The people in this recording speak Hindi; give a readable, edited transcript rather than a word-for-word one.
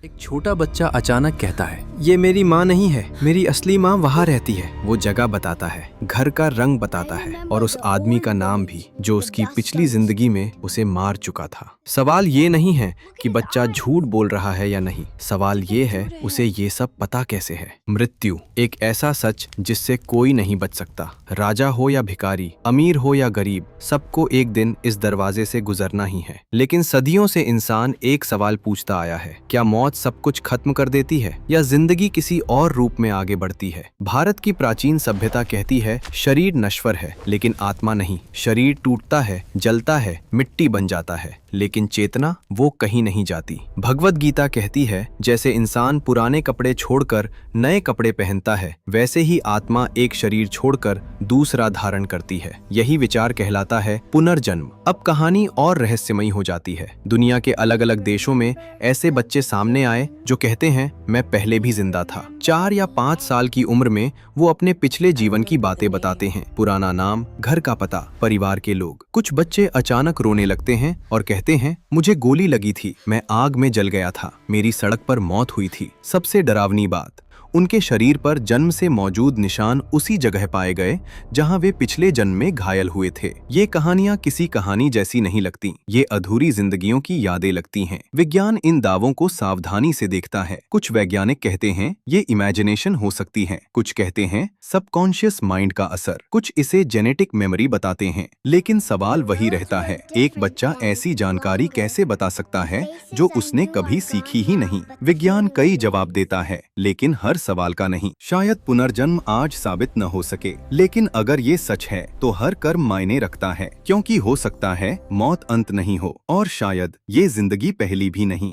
एक छोटा बच्चा अचानक कहता है, ये मेरी माँ नहीं है, मेरी असली माँ वहाँ रहती है। वो जगह बताता है, घर का रंग बताता है और उस आदमी का नाम भी जो उसकी पिछली जिंदगी में उसे मार चुका था। सवाल ये नहीं है कि बच्चा झूठ बोल रहा है या नहीं, सवाल ये है उसे ये सब पता कैसे है। मृत्यु एक ऐसा सच जिससे कोई नहीं बच सकता। राजा हो या भिखारी, अमीर हो या गरीब, सबको एक दिन इस दरवाजे से गुजरना ही है। लेकिन सदियों से इंसान एक सवाल पूछता आया है, क्या मौत सब कुछ खत्म कर देती है या जिंदगी किसी और रूप में आगे बढ़ती है। भारत की प्राचीन सभ्यता कहती है शरीर नश्वर है लेकिन आत्मा नहीं। शरीर टूटता है, जलता है, मिट्टी बन जाता है, लेकिन चेतना वो कहीं नहीं जाती। भगवत गीता कहती है जैसे इंसान पुराने कपड़े छोड़कर नए कपड़े पहनता है, वैसे ही आत्मा एक शरीर छोड़कर दूसरा धारण करती है। यही विचार कहलाता है पुनर्जन्म। अब कहानी और रहस्यमयी हो जाती है। दुनिया के अलग अलग देशों में ऐसे बच्चे सामने आए जो कहते हैं मैं पहले भी जिंदा था। 4 या 5 साल की उम्र में वो अपने पिछले जीवन की बातें बताते हैं, पुराना नाम, घर का पता, परिवार के लोग। कुछ बच्चे अचानक रोने लगते हैं और कहते हैं मुझे गोली लगी थी, मैं आग में जल गया था, मेरी सड़क पर मौत हुई थी। सबसे डरावनी बात, उनके शरीर पर जन्म से मौजूद निशान उसी जगह पाए गए जहां वे पिछले जन्म में घायल हुए थे। ये कहानियां किसी कहानी जैसी नहीं लगती, ये अधूरी जिंदगियों की यादें लगती हैं। विज्ञान इन दावों को सावधानी से देखता है। कुछ वैज्ञानिक कहते हैं ये इमेजिनेशन हो सकती है, कुछ कहते हैं सबकॉन्शियस माइंड का असर, कुछ इसे जेनेटिक मेमोरी बताते हैं। लेकिन सवाल वही रहता है, एक बच्चा ऐसी जानकारी कैसे बता सकता है जो उसने कभी सीखी ही नहीं। विज्ञान कई जवाब देता है लेकिन हर सवाल का नहीं। शायद पुनर्जन्म आज साबित न हो सके, लेकिन अगर ये सच है तो हर कर्म मायने रखता है, क्योंकि हो सकता है मौत अंत नहीं हो और शायद ये जिंदगी पहली भी नहीं।